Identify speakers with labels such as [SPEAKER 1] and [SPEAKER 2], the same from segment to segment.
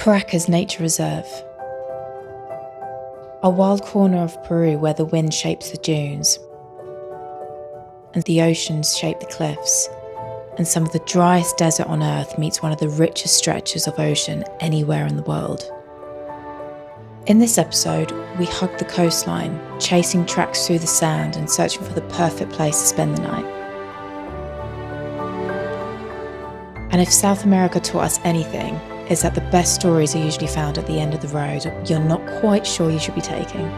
[SPEAKER 1] Paracas Nature Reserve. A wild corner of Peru where the wind shapes the dunes and the oceans shape the cliffs, and some of the driest desert on earth meets one of the richest stretches of ocean anywhere in the world. In this episode, we hug the coastline, chasing tracks through the sand and searching for the perfect place to spend the night. And if South America taught us anything, it's that the best stories are usually found at the end of the road you're not quite sure you should be taking.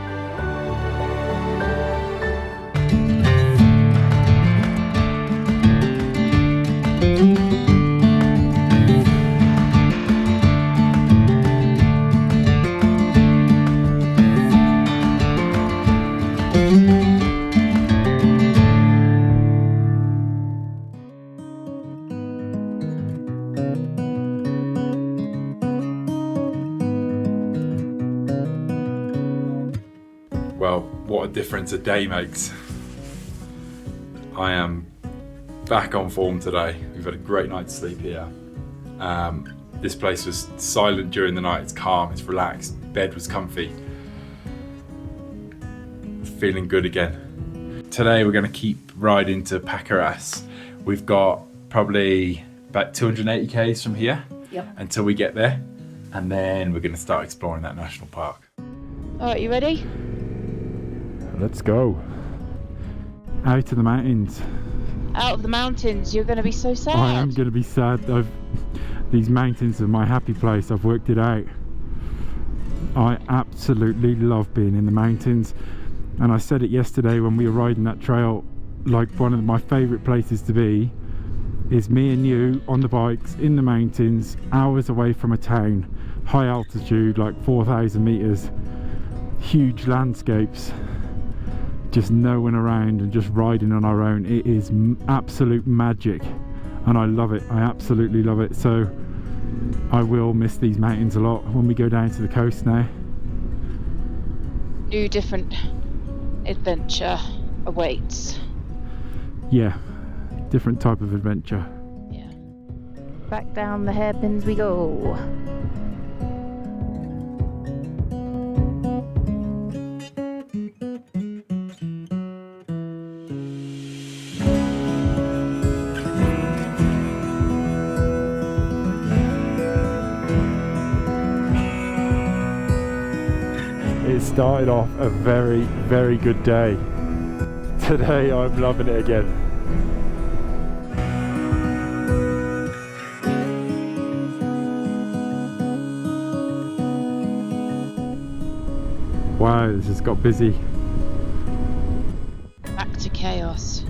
[SPEAKER 2] Well, what a difference a day makes. I am back on form today. We've had a great night's sleep here. This place was silent during the night. It's calm, it's relaxed. Bed was comfy. Feeling good again. Today we're going to keep riding to Paracas. We've got probably about 280 k's from here until we get there. And then we're going to start exploring that national park.
[SPEAKER 3] Alright, you ready?
[SPEAKER 4] Let's go. Out of the mountains.
[SPEAKER 3] Out of the mountains, you're going to be so sad.
[SPEAKER 4] I am going to be sad. These mountains are my happy place. I've worked it out. I absolutely love being in the mountains. And I said it yesterday when we were riding that trail, like one of my favourite places to be is me and you on the bikes in the mountains, hours away from a town, high altitude, like 4,000 metres, huge landscapes. Just no one around and just riding on our own. It is absolute magic and I love it. I absolutely love it. So I will miss these mountains a lot when we go down to the coast now.
[SPEAKER 3] New different adventure awaits.
[SPEAKER 4] Yeah, different type of adventure.
[SPEAKER 3] Yeah. Back down the hairpins we go.
[SPEAKER 4] It started off a very, very good day. Today I'm loving it again. Wow, this has got busy.
[SPEAKER 3] Back to chaos.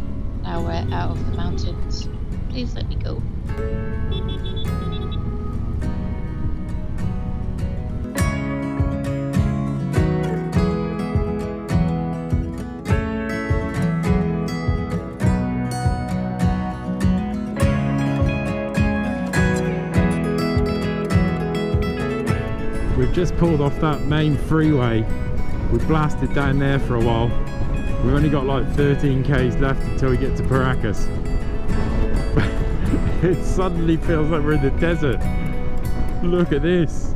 [SPEAKER 3] Now we're out of the mountains. Please let me go.
[SPEAKER 4] We've just pulled off that main freeway. We blasted down there for a while. We've only got like 13 k's left until we get to Paracas. It suddenly feels like we're in the desert. Look at this.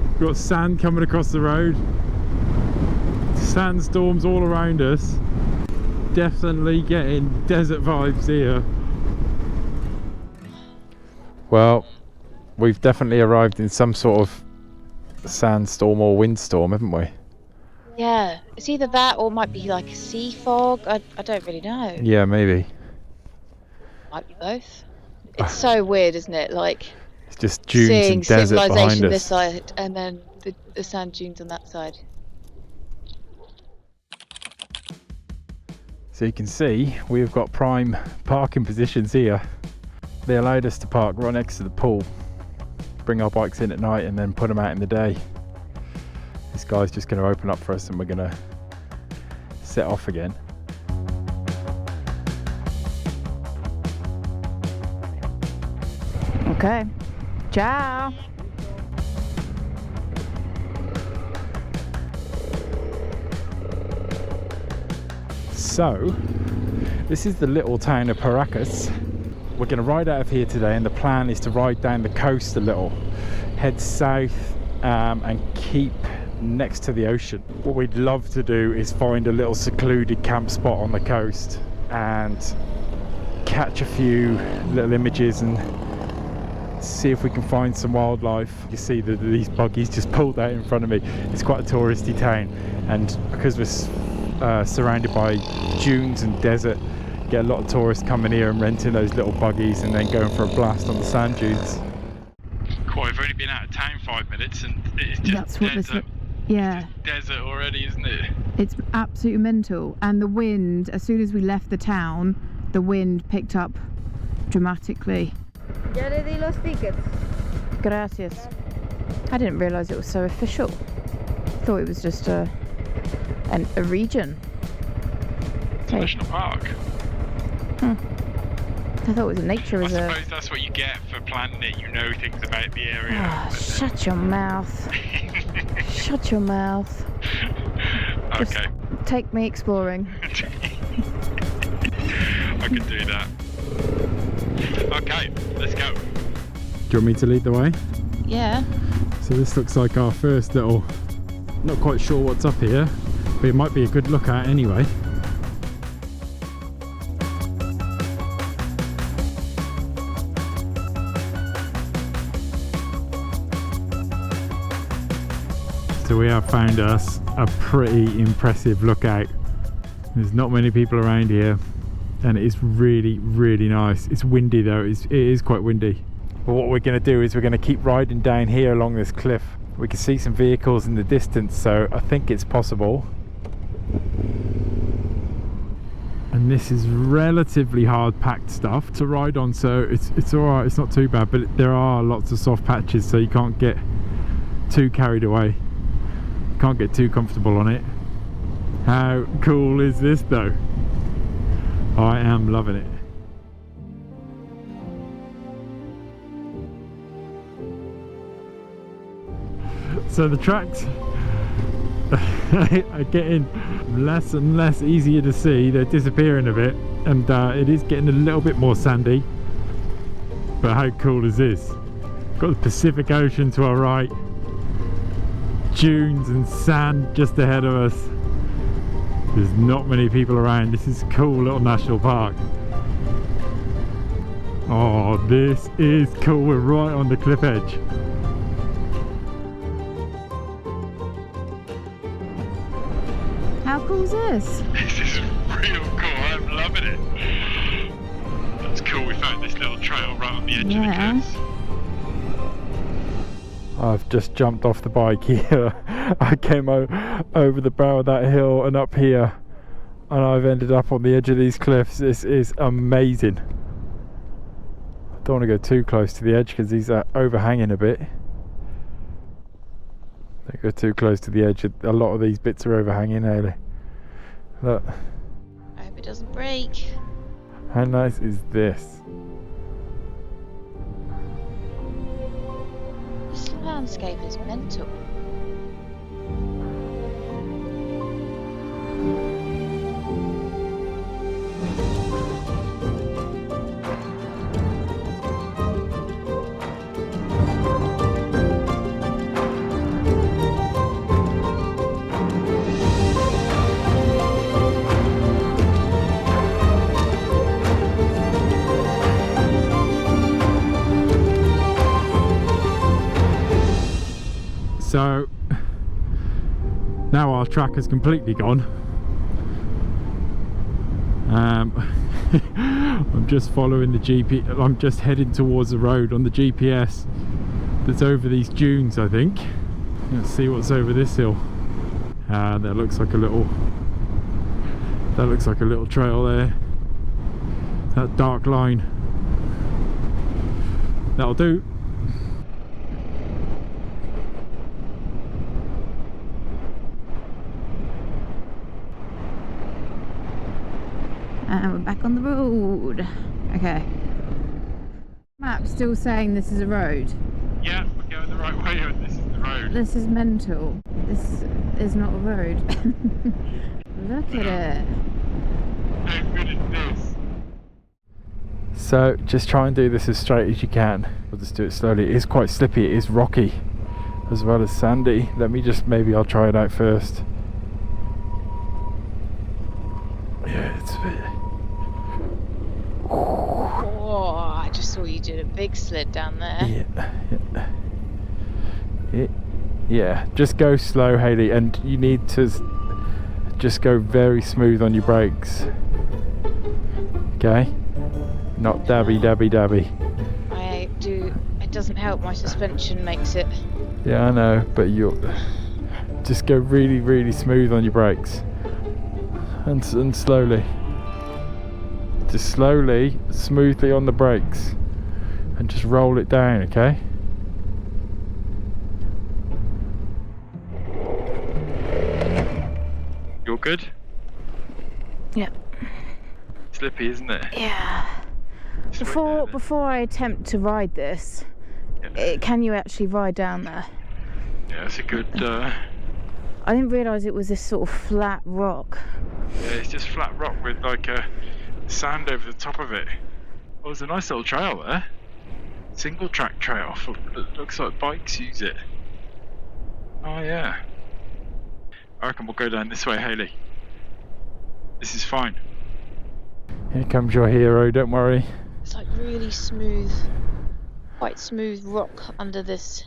[SPEAKER 4] We've got sand coming across the road. Sandstorms all around us. Definitely getting desert vibes here. Well, we've definitely arrived in some sort of sandstorm or windstorm, haven't we?
[SPEAKER 3] Yeah, it's either that or it might be like a sea fog. I don't really know.
[SPEAKER 4] Yeah, maybe.
[SPEAKER 3] Might be both. It's so weird, isn't it? Like
[SPEAKER 4] It's just dunes
[SPEAKER 3] seeing
[SPEAKER 4] and desert behind
[SPEAKER 3] civilization
[SPEAKER 4] us.
[SPEAKER 3] this side and then the sand dunes on that side.
[SPEAKER 4] So you can see we've got prime parking positions here. They allowed us to park right next to the pool, bring our bikes in at night and then put them out in the day. This guy's just going to open up for us and we're going to set off again.
[SPEAKER 3] Okay. Ciao.
[SPEAKER 4] So, this is the little town of Paracas. We're going to ride out of here today and the plan is to ride down the coast a little, head south and keep next to the ocean. What we'd love to do is find a little secluded camp spot on the coast and catch a few little images and see if we can find some wildlife. You see that these buggies just pulled out in front of me. It's quite a touristy town, and because we're surrounded by dunes and desert, get a lot of tourists coming here and renting those little buggies and then going for a blast on the sand dunes. Cool, I've only been out of town 5 minutes and it's just
[SPEAKER 5] that's what
[SPEAKER 4] desert.
[SPEAKER 5] Yeah,
[SPEAKER 4] It's desert already, isn't it?
[SPEAKER 5] it's absolutely mental. And the wind, as soon as we left the town, the wind picked up dramatically.
[SPEAKER 6] Ya le di los tickets.
[SPEAKER 5] Gracias. I didn't realise it was so official. Thought it was just a region.
[SPEAKER 4] It's a national park.
[SPEAKER 5] I thought it was a nature
[SPEAKER 4] I
[SPEAKER 5] reserve.
[SPEAKER 4] suppose that's what you get for planning it. You know things about the area.
[SPEAKER 5] Ah, shut your mouth. Shut your mouth. Just
[SPEAKER 4] Okay,
[SPEAKER 5] take me exploring.
[SPEAKER 4] I can do that. Okay, let's go. Do you want me to lead the way?
[SPEAKER 3] Yeah.
[SPEAKER 4] So this looks like our first little, not quite sure what's up here, but it might be a good look at anyway. So we have found us a pretty impressive lookout. There's not many people around here and it is really, really nice. It's windy though, it is quite windy. But what we're going to do is we're going to keep riding down here along this cliff. We can see some vehicles in the distance, so I think it's possible. And this is relatively hard packed stuff to ride on, so it's alright, it's not too bad, but there are lots of soft patches, so you can't get too carried away. Can't get too comfortable on it. How cool is this though? I am loving it. So the tracks are getting less and less easier to see. They're disappearing a bit, and it is getting a little bit more sandy. But how cool is this? Got the Pacific Ocean to our right, dunes and sand just ahead of us. There's not many people around. This is a cool little national park. Oh, this is cool. We're right on the cliff edge.
[SPEAKER 5] How cool is this?
[SPEAKER 4] This is real cool. I'm loving it. That's cool. We found this little trail right on the edge of the cliffs. I've just jumped off the bike here. I came over the brow of that hill and up here, and I've ended up on the edge of these cliffs. This is amazing. I don't want to go too close to the edge because these are overhanging a bit. Don't go too close to the edge. A lot of these bits are overhanging, Hayley. Look.
[SPEAKER 3] I hope it doesn't break.
[SPEAKER 4] How nice is this?
[SPEAKER 3] This landscape is mental.
[SPEAKER 4] So now our track is completely gone. I'm just following the GPS. I'm just heading towards the road on the GPS that's over these dunes, I think. Let's see what's over this hill. That looks like a little trail there. That dark line. That'll do.
[SPEAKER 5] And we're back on the road. Okay. Map's still saying this is a road.
[SPEAKER 4] Yeah, we're going the right way and this is the road.
[SPEAKER 5] This is mental. This is not a road. Look at it.
[SPEAKER 4] How good is this? So just try and do this as straight as you can. We'll just do it slowly. It is quite slippy, it is rocky as well as sandy. Maybe I'll try it out first. Yeah, it's a bit...
[SPEAKER 3] Oh, I just saw you did a big slid down there.
[SPEAKER 4] Yeah, just go slow, Hayley, and you need to just go very smooth on your brakes. Okay? Not dabby.
[SPEAKER 3] It doesn't help, my suspension makes it.
[SPEAKER 4] Yeah, I know, but you'll just go really, really smooth on your brakes. And slowly. Just slowly, smoothly on the brakes. And just roll it down, okay? You're good?
[SPEAKER 5] Yep.
[SPEAKER 4] Slippy, isn't it?
[SPEAKER 5] Yeah. Before I attempt to ride this, can you actually ride down there?
[SPEAKER 4] Yeah, it's a good...
[SPEAKER 5] I didn't realise it was this sort of flat rock.
[SPEAKER 4] Yeah, it's just flat rock with like a sand over the top of it. Oh, there's a nice little trail there. Single track trail. It looks like bikes use it. Oh yeah. I reckon we'll go down this way, Hayley. This is fine. Here comes your hero, don't worry.
[SPEAKER 3] It's like really smooth, quite smooth rock under this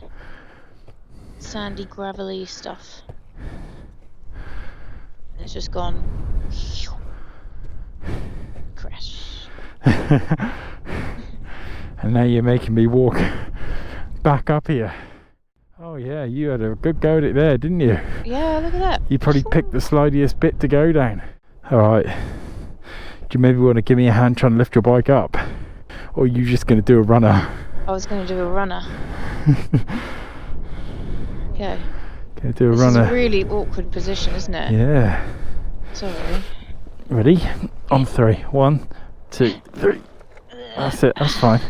[SPEAKER 3] sandy, gravelly stuff. And it's just gone. Crash.
[SPEAKER 4] And now you're making me walk back up here. Oh yeah, you had a good go at it there, didn't you?
[SPEAKER 3] Yeah, look at that.
[SPEAKER 4] You probably picked the slidiest bit to go down. Alright. Do you maybe want to give me a hand trying to lift your bike up? Or are you just going to do a runner?
[SPEAKER 3] I was going to do a runner. Okay.
[SPEAKER 4] Going to do a
[SPEAKER 3] This
[SPEAKER 4] runner.
[SPEAKER 3] is a really awkward position, isn't it?
[SPEAKER 4] Yeah.
[SPEAKER 3] Sorry.
[SPEAKER 4] Ready? On 3. 1, 2, 3. That's it, that's fine.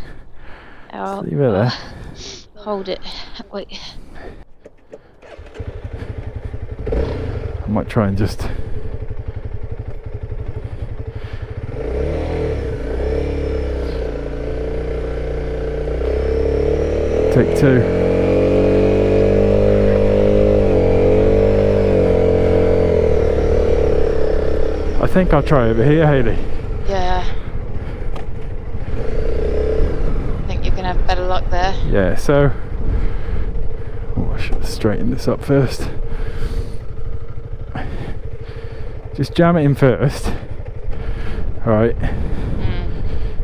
[SPEAKER 3] Oh,
[SPEAKER 4] Leave it there.
[SPEAKER 3] Hold it. Wait.
[SPEAKER 4] I might try and just... Take 2. I think I'll try over here, Hayley.
[SPEAKER 3] Yeah. I think you're going to have better luck there.
[SPEAKER 4] Yeah, so... Oh, I should have straightened this up first. Just jam it in first. Right.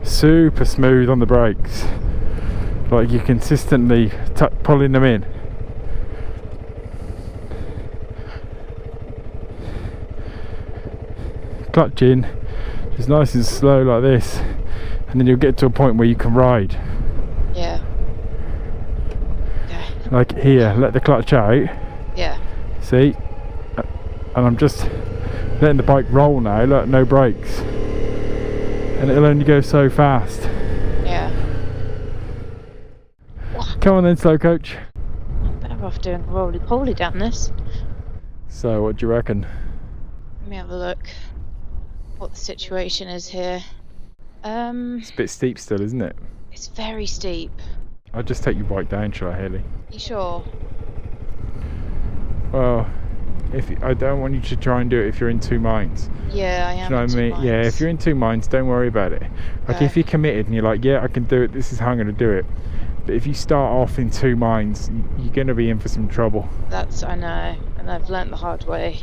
[SPEAKER 4] Super smooth on the brakes. Like you're consistently pulling them in. Clutch in, just nice and slow like this, and then you'll get to a point where you can ride.
[SPEAKER 3] Yeah. Okay.
[SPEAKER 4] Like here, let the clutch out.
[SPEAKER 3] Yeah.
[SPEAKER 4] See? And I'm just letting the bike roll now, look, no brakes. And it'll only go so fast.
[SPEAKER 3] Yeah.
[SPEAKER 4] Come on then, slow coach.
[SPEAKER 3] I'm better off doing roly-poly down this.
[SPEAKER 4] So, what do you reckon?
[SPEAKER 3] Let me have a look what the situation is here.
[SPEAKER 4] It's a bit steep still, isn't it?
[SPEAKER 3] It's very steep.
[SPEAKER 4] I'll just take your bike down, shall I, Hayley?
[SPEAKER 3] You sure?
[SPEAKER 4] Well, I don't want you to try and do it if you're in two minds.
[SPEAKER 3] Yeah, I am.
[SPEAKER 4] Do you know what I mean? Yeah, if you're in two minds, don't worry about it. Like
[SPEAKER 3] Okay.
[SPEAKER 4] if you're committed and you're like, yeah, I can do it, this is how I'm going to do it. But if you start off in two minds, you're going to be in for some trouble.
[SPEAKER 3] I know, and I've learnt the hard way.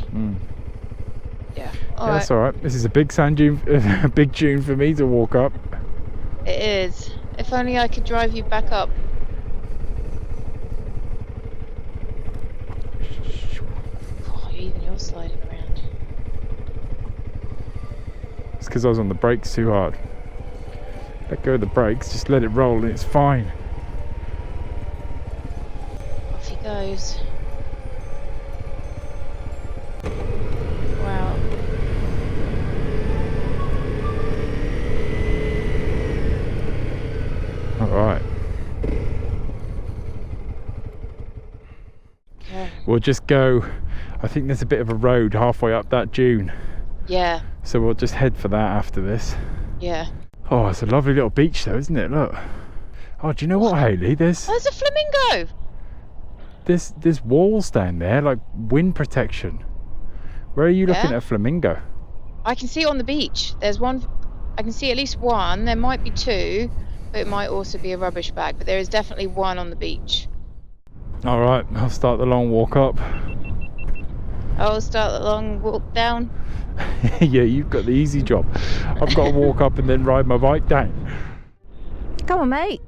[SPEAKER 3] Yeah.
[SPEAKER 4] Yeah, that's alright. This is a big sand dune, a big dune for me to walk up.
[SPEAKER 3] It is. If only I could drive you back up. Oh, even you're sliding around.
[SPEAKER 4] It's because I was on the brakes too hard. Let go of the brakes, just let it roll and it's fine.
[SPEAKER 3] Off he goes. Wow.
[SPEAKER 4] Alright.
[SPEAKER 3] Okay.
[SPEAKER 4] We'll just go, I think there's a bit of a road halfway up that dune.
[SPEAKER 3] Yeah.
[SPEAKER 4] So we'll just head for that after this.
[SPEAKER 3] Yeah.
[SPEAKER 4] Oh, it's a lovely little beach though, isn't it? Look. Oh, do you know what, Hayley? There's
[SPEAKER 3] a flamingo.
[SPEAKER 4] There's walls down there, like wind protection. Where are you looking at a flamingo?
[SPEAKER 3] I can see it on the beach. There's one. I can see at least one. There might be two, but it might also be a rubbish bag. But there is definitely one on the beach.
[SPEAKER 4] All right, I'll start the long walk up.
[SPEAKER 3] I'll start the long walk down.
[SPEAKER 4] Yeah, you've got the easy job. I've got to walk up and then ride my bike down.
[SPEAKER 5] Come on, mate.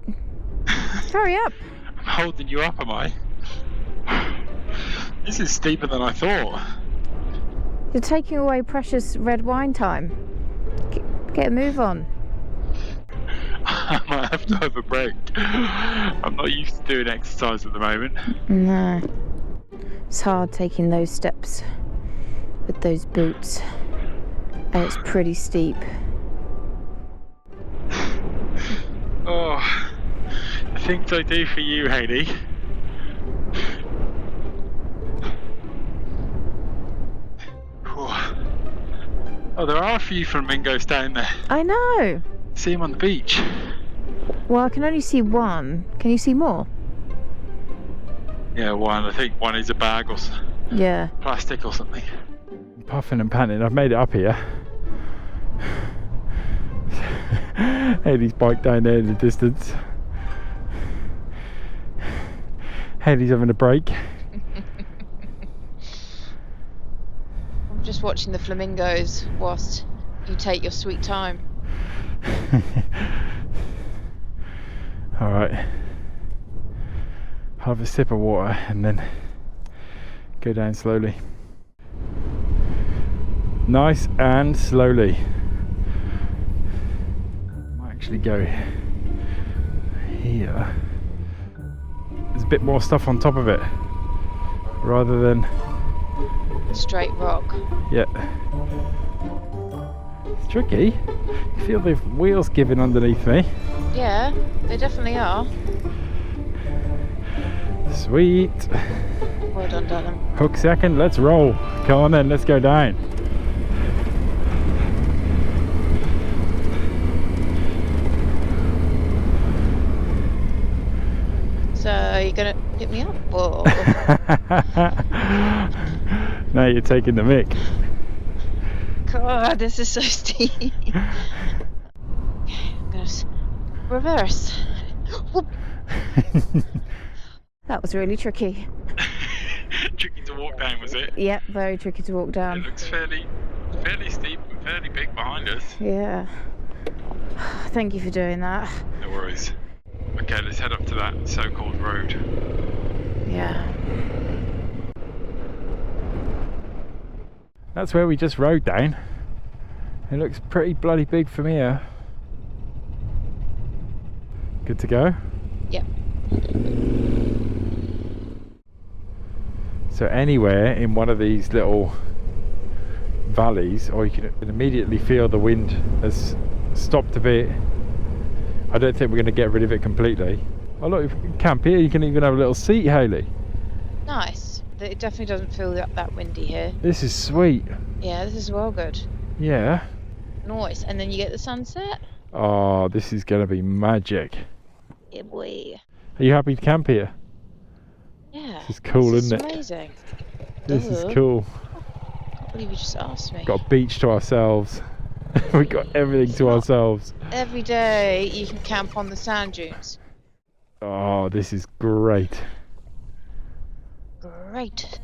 [SPEAKER 5] Hurry up.
[SPEAKER 2] I'm holding you up, am I? This is steeper than I thought.
[SPEAKER 5] You're taking away precious red wine time. Get a move on.
[SPEAKER 2] I might have to have a break. I'm not used to doing exercise at the moment.
[SPEAKER 5] No. It's hard taking those steps with those boots. And it's pretty steep.
[SPEAKER 2] Oh, the things I do for you, Hayley. Oh, there are a few flamingos down there.
[SPEAKER 5] I know.
[SPEAKER 2] See them on the beach.
[SPEAKER 5] Well, I can only see one. Can you see more?
[SPEAKER 2] Yeah, one. I think one is a bag or
[SPEAKER 5] Yeah.
[SPEAKER 2] plastic or something.
[SPEAKER 4] I'm puffing and panting. I've made it up here. Hayley's bike down there in the distance. Hayley's having a break.
[SPEAKER 3] I'm just watching the flamingos whilst you take your sweet time.
[SPEAKER 4] All right. Have a sip of water and then go down slowly. Nice and slowly. Might actually go here. There's a bit more stuff on top of it rather than
[SPEAKER 3] Straight rock.
[SPEAKER 4] yeah. It's tricky. You feel the wheels giving underneath me.
[SPEAKER 3] Yeah, they definitely are.
[SPEAKER 4] Sweet.
[SPEAKER 3] Well done, Dunham.
[SPEAKER 4] Hook second, let's roll. Come on then, let's go down.
[SPEAKER 3] So, you're gonna pick me up, or?
[SPEAKER 4] Now you're taking the mick.
[SPEAKER 3] God, this is so steep. Okay, I'm gonna reverse. Whoop.
[SPEAKER 5] That was really tricky.
[SPEAKER 2] Tricky to walk down, was it?
[SPEAKER 5] Yep, very tricky to walk
[SPEAKER 2] It
[SPEAKER 5] down.
[SPEAKER 2] looks fairly steep and fairly big behind us.
[SPEAKER 5] Yeah. Thank you for doing that.
[SPEAKER 2] No worries. Okay, let's head up to that so-called road.
[SPEAKER 5] Yeah.
[SPEAKER 4] That's where we just rode down. It looks pretty bloody big from here. Good to go?
[SPEAKER 3] Yep.
[SPEAKER 4] So anywhere in one of these little valleys, or you can immediately feel the wind has stopped a bit. I don't think we're going to get rid of it completely. Oh look, if you can camp here, you can even have a little seat, Hayley.
[SPEAKER 3] Nice. It definitely doesn't feel that windy here.
[SPEAKER 4] This is sweet.
[SPEAKER 3] Yeah, this is well good.
[SPEAKER 4] Yeah.
[SPEAKER 3] Nice. And then you get the sunset.
[SPEAKER 4] Oh, this is going to be magic.
[SPEAKER 3] Yeah, boy.
[SPEAKER 4] Are you happy to camp here?
[SPEAKER 3] Yeah.
[SPEAKER 4] This is cool,
[SPEAKER 3] this
[SPEAKER 4] isn't it?
[SPEAKER 3] Amazing.
[SPEAKER 4] This
[SPEAKER 3] Ugh.
[SPEAKER 4] is cool.
[SPEAKER 3] I can't believe you just asked me.
[SPEAKER 4] Got a beach to ourselves. We got everything to ourselves.
[SPEAKER 3] Every day you can camp on the sand dunes.
[SPEAKER 4] Oh, this is great.
[SPEAKER 3] Great.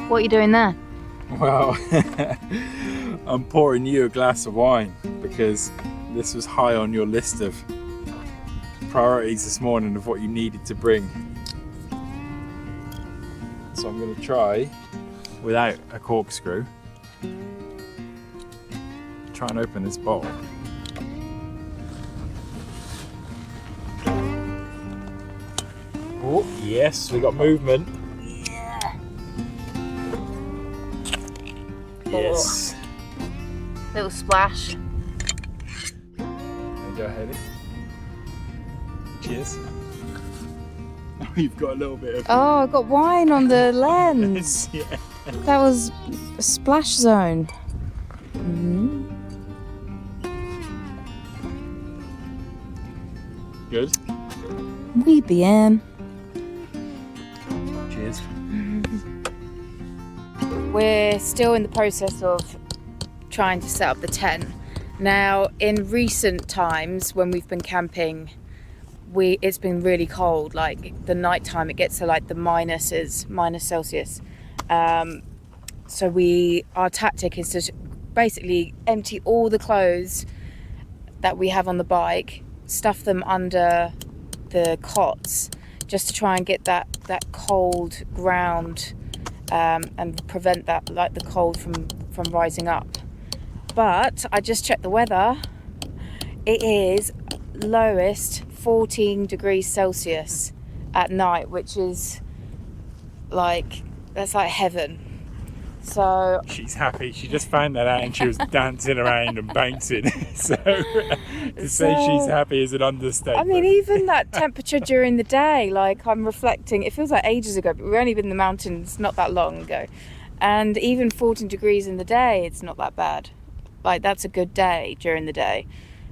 [SPEAKER 3] What are you doing there?
[SPEAKER 2] Well, I'm pouring you a glass of wine because this was high on your list of priorities this morning of what you needed to bring. So I'm going to try, without a corkscrew, try and open this bottle. Oh, yes, we got movement. Yes.
[SPEAKER 3] Little splash.
[SPEAKER 2] There you go, Hayley. Cheers.
[SPEAKER 4] you've got a little bit of...
[SPEAKER 5] Oh, I got wine on the lens.
[SPEAKER 4] Yeah.
[SPEAKER 5] That was a splash zone. Mm.
[SPEAKER 4] Good.
[SPEAKER 5] Muy bien.
[SPEAKER 4] Cheers.
[SPEAKER 5] We're still in the process of trying to set up the tent. Now, in recent times when we've been camping, it's been really cold. Like the night time, it gets to like the minus Celsius. So our tactic is to basically empty all the clothes that we have on the bike, stuff them under the cots, just to try and get that cold ground and prevent that, like the cold from rising up. But I just checked the weather. It is lowest 14 degrees Celsius at night, which is like, that's like heaven. So
[SPEAKER 4] she's happy. She just found that out and she was dancing around and bouncing. So to say she's happy is an understatement.
[SPEAKER 5] I mean, even that temperature during the day, like I'm reflecting, it feels like ages ago, but we've only been in the mountains not that long ago. And even 14 degrees in the day, it's not that bad. Like that's a good day during the day.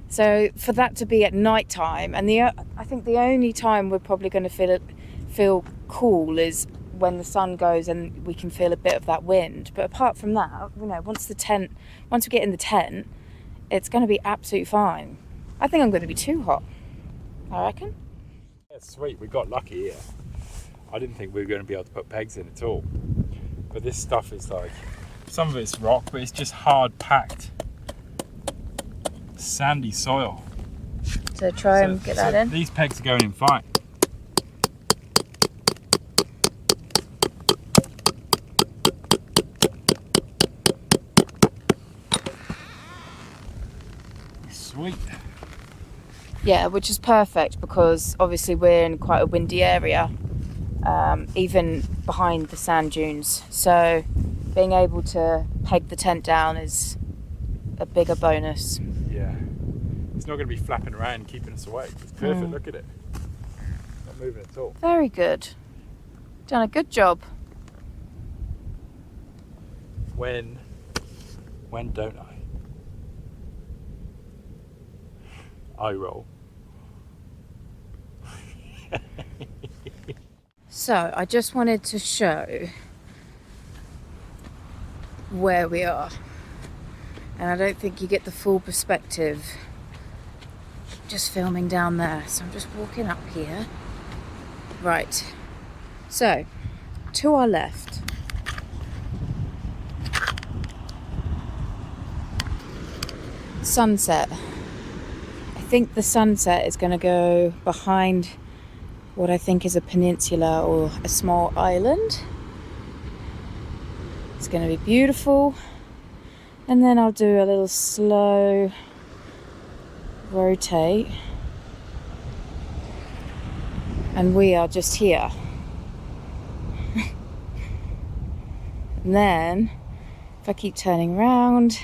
[SPEAKER 5] So for that to be at night time, and I think the only time we're probably going to feel cool is when the sun goes and we can feel a bit of that wind. But apart from that, you know, once we get in the tent, it's going to be absolutely fine. I think I'm going to be too hot, I reckon.
[SPEAKER 4] Yeah, sweet, we got lucky here. I didn't think we were going to be able to put pegs in at all. But this stuff is like, some of it's rock, but it's just hard packed sandy soil.
[SPEAKER 5] So try and get that in.
[SPEAKER 4] These pegs are going in fine. Sweet.
[SPEAKER 5] Yeah, which is perfect because obviously we're in quite a windy area, even behind the sand dunes. So being able to peg the tent down is a bigger bonus.
[SPEAKER 4] Yeah. It's not going to be flapping around keeping us awake. It's perfect, look at it. Not moving at all.
[SPEAKER 5] Very good. Done a good job.
[SPEAKER 4] When don't I? I roll.
[SPEAKER 5] So I just wanted to show where we are, and I don't think you get the full perspective just filming down there. So I'm just walking up here. Right, so to our left, sunset. I think the sunset is going to go behind what I think is a peninsula or a small island. It's going to be beautiful. And then I'll do a little slow rotate. And we are just here. And then if I keep turning around,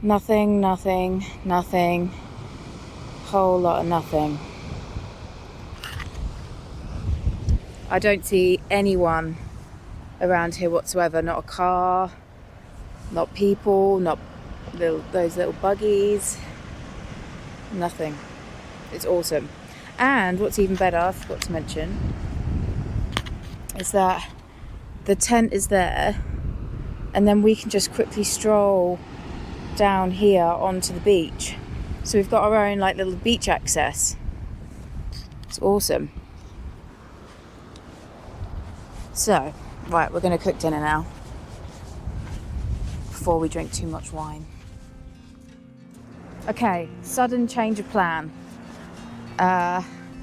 [SPEAKER 5] nothing, nothing, nothing. Whole lot of nothing. I don't see anyone around here whatsoever. Not a car, not people, not those little buggies. Nothing. It's awesome. And what's even better, I forgot to mention, is that the tent is there, and then we can just quickly stroll down here onto the beach. So we've got our own like little beach access. It's awesome. So, right, we're going to cook dinner now before we drink too much wine. Okay, sudden change of plan.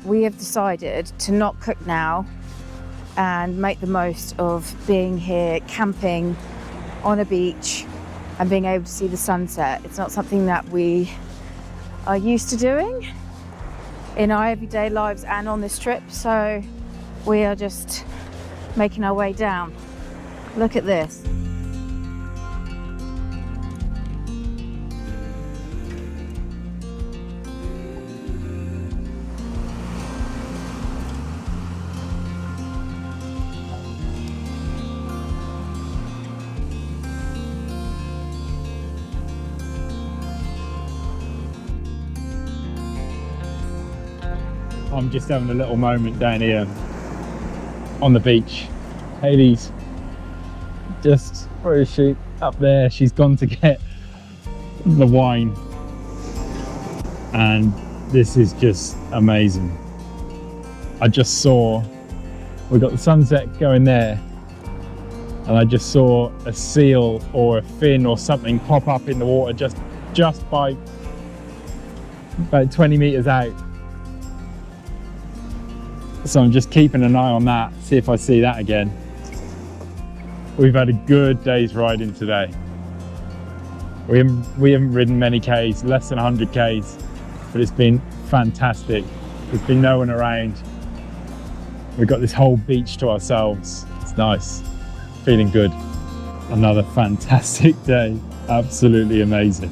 [SPEAKER 5] We have decided to not cook now and make the most of being here camping on a beach and being able to see the sunset. It's not something that we are used to doing in our everyday lives and on this trip, so we are just making our way down. Look at this.
[SPEAKER 4] I'm just having a little moment down here on the beach. Hayley's just, where is she? Up there. She's gone to get the wine, and this is just amazing. I just saw, we got the sunset going there, and I just saw a seal or a fin or something pop up in the water just by about 20 meters out. So I'm just keeping an eye on that, see if I see that again. We've had a good day's riding today. We haven't ridden many Ks, less than 100 Ks, but it's been fantastic. There's been no one around. We've got this whole beach to ourselves. It's nice, feeling good. Another fantastic day, absolutely amazing.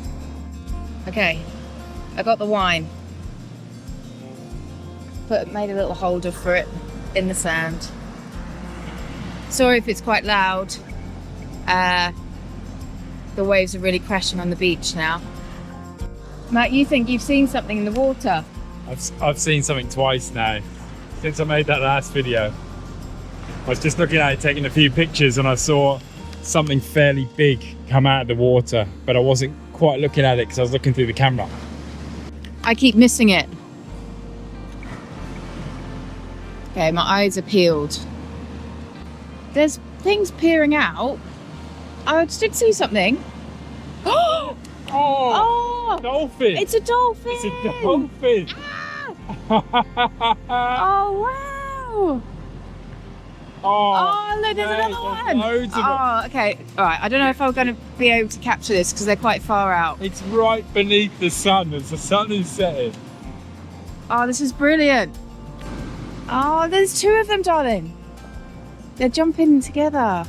[SPEAKER 5] Okay, I got the wine. Made a little holder for it in the sand. Sorry if it's quite loud. The waves are really crashing on the beach now. Matt, you think you've seen something in the water?
[SPEAKER 4] I've seen something twice now, since I made that last video. I was just looking at it, taking a few pictures, and I saw something fairly big come out of the water, but I wasn't quite looking at it because I was looking through the camera.
[SPEAKER 5] I keep missing it. Okay, my eyes are peeled. There's things peering out. I did see something.
[SPEAKER 4] Oh!
[SPEAKER 5] Oh!
[SPEAKER 4] Dolphin!
[SPEAKER 5] It's a dolphin!
[SPEAKER 4] It's a dolphin!
[SPEAKER 5] Oh, wow! Oh, look, there's another one!
[SPEAKER 4] Loads of them.
[SPEAKER 5] Okay. All right, I don't know if I'm going to be able to capture this because they're quite far out.
[SPEAKER 4] It's right beneath the sun as the sun is setting.
[SPEAKER 5] Oh, this is brilliant. Oh, there's two of them, darling. They're jumping together.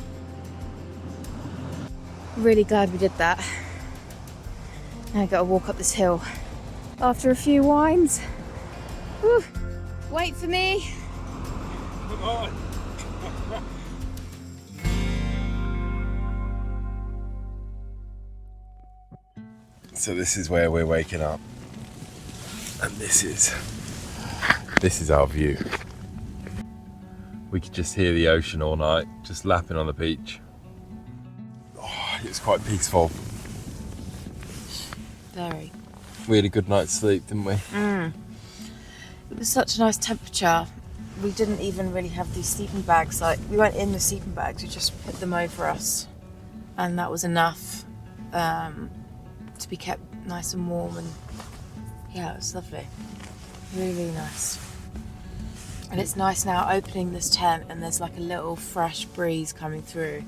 [SPEAKER 5] Really glad we did that. Now I've got to walk up this hill after a few wines. Whew. Wait for me.
[SPEAKER 4] Come on.
[SPEAKER 7] So this is where we're waking up, and this is our view. We could just hear the ocean all night, just lapping on the beach. Oh, it's quite peaceful.
[SPEAKER 5] Very.
[SPEAKER 7] We had a good night's sleep, didn't we?
[SPEAKER 5] It was such a nice temperature. We didn't even really have these sleeping bags. Like, we weren't in the sleeping bags, we just put them over us, and that was enough to be kept nice and warm. And yeah, it was lovely. Really, really nice. And it's nice now opening this tent, and there's like a little fresh breeze coming through.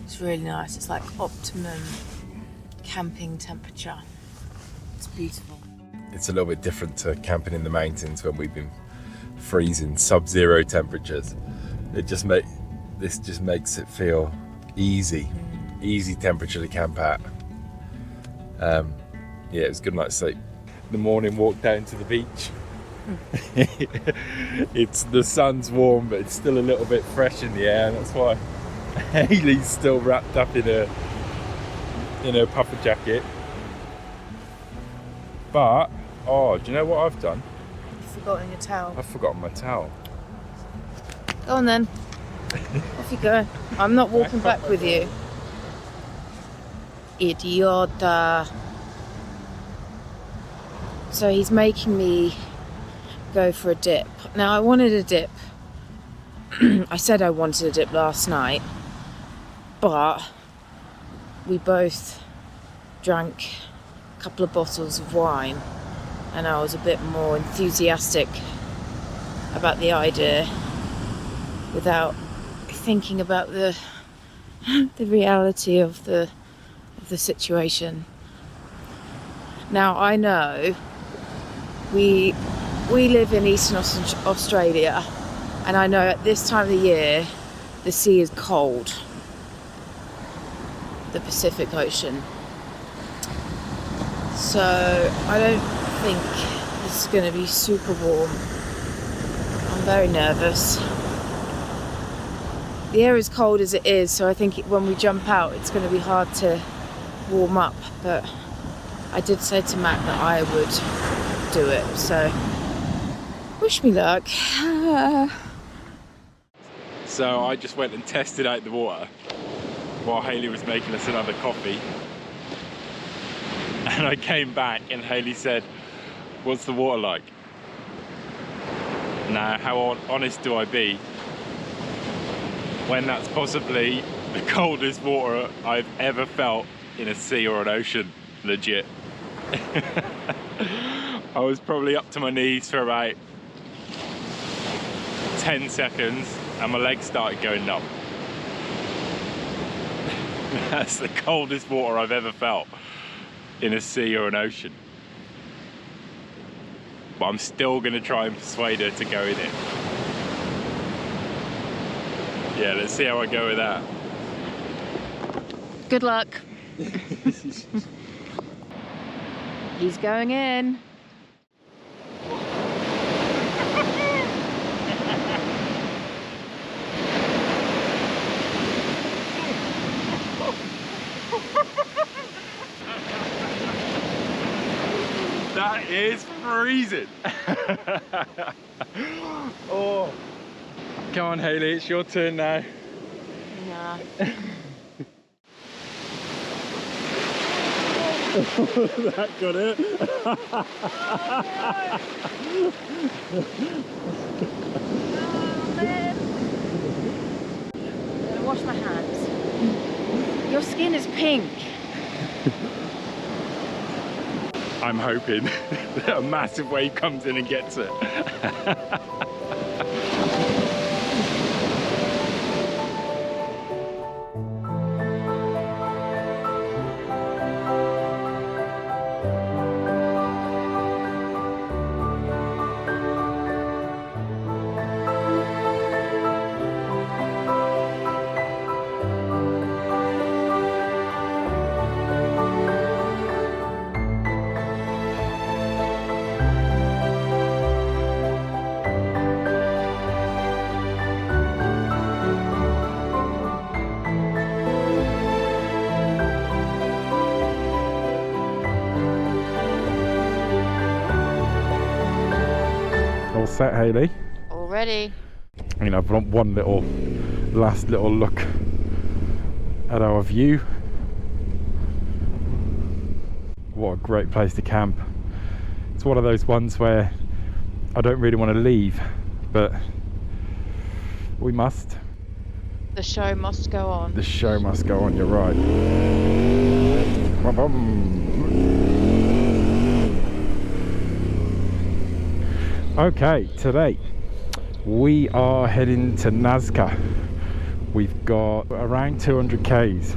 [SPEAKER 5] It's really nice. It's like optimum camping temperature. It's beautiful.
[SPEAKER 7] It's a little bit different to camping in the mountains when we've been freezing sub-zero temperatures. This just makes it feel easy temperature to camp at. Yeah, it was a good night's sleep. The morning walk down to the beach. The sun's warm, but it's still a little bit fresh in the air, and that's why Hayley's still wrapped up in her puffer jacket. But do you know what I've done?
[SPEAKER 5] You've forgotten your towel.
[SPEAKER 7] I've forgotten my towel.
[SPEAKER 5] Go on then. Off you go. I'm not walking back with you. Idiota. So he's making me go for a dip. Now I wanted a dip. I said I wanted a dip last night, but we both drank a couple of bottles of wine, and I was a bit more enthusiastic about the idea without thinking about the reality of the situation. Now I know we live in Eastern Australia, and I know at this time of the year the sea is cold, the Pacific Ocean. So I don't think this is going to be super warm. I'm very nervous. The air is cold as it is, so I think when we jump out it's going to be hard to warm up, but I did say to Matt that I would do it, so Wish me luck.
[SPEAKER 2] So I just went and tested out the water while Hayley was making us another coffee. And I came back and Hayley said, "What's the water like?" Now, how honest do I be when that's possibly the coldest water I've ever felt in a sea or an ocean? Legit. I was probably up to my knees for about 10 seconds and my legs started going numb. That's the coldest water I've ever felt in a sea or an ocean. But I'm still going to try and persuade her to go in it. Yeah, let's see how I go with that.
[SPEAKER 5] Good luck. He's going in.
[SPEAKER 2] That is freezing. Oh. Come on, Hayley, it's your turn now.
[SPEAKER 5] Nah.
[SPEAKER 2] That got it.
[SPEAKER 5] I'm gonna wash my hands. Your skin is pink.
[SPEAKER 2] I'm hoping that a massive wave comes in and gets it. All set, Hayley?
[SPEAKER 3] Already.
[SPEAKER 2] I mean, I've got one last little look at our view. What a great place to camp. It's one of those ones where I don't really want to leave, but we must.
[SPEAKER 3] The show must go on.
[SPEAKER 2] The show must go on, you're right. Okay, today we are heading to Nazca. We've got around 200 k's.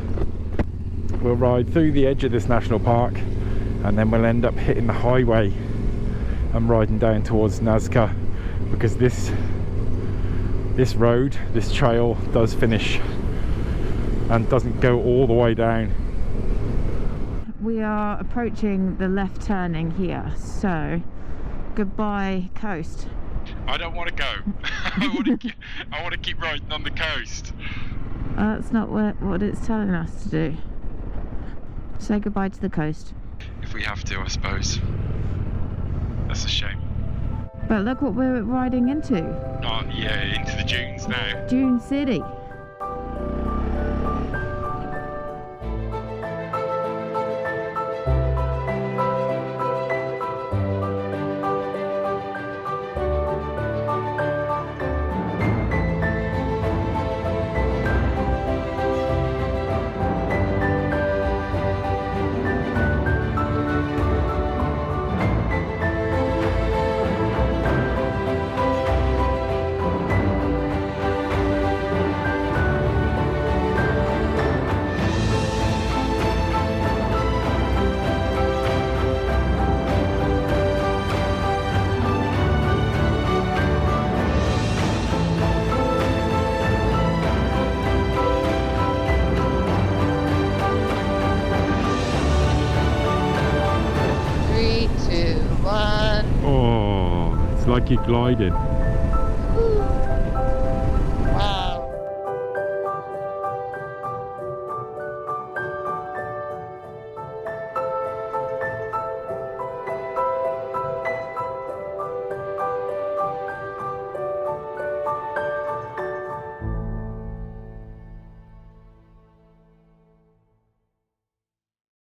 [SPEAKER 2] We'll ride through the edge of this national park and then we'll end up hitting the highway and riding down towards Nazca, because this road, this trail does finish and doesn't go all the way down.
[SPEAKER 5] We are approaching the left turning here, so goodbye coast.
[SPEAKER 2] I don't want to go. I want to keep riding on the coast.
[SPEAKER 5] That's not what it's telling us to do. Say goodbye to the coast.
[SPEAKER 2] If we have to, I suppose. That's a shame.
[SPEAKER 5] But look what we're riding into.
[SPEAKER 2] Oh yeah, into the dunes now.
[SPEAKER 5] Dune City.
[SPEAKER 2] Like you're gliding.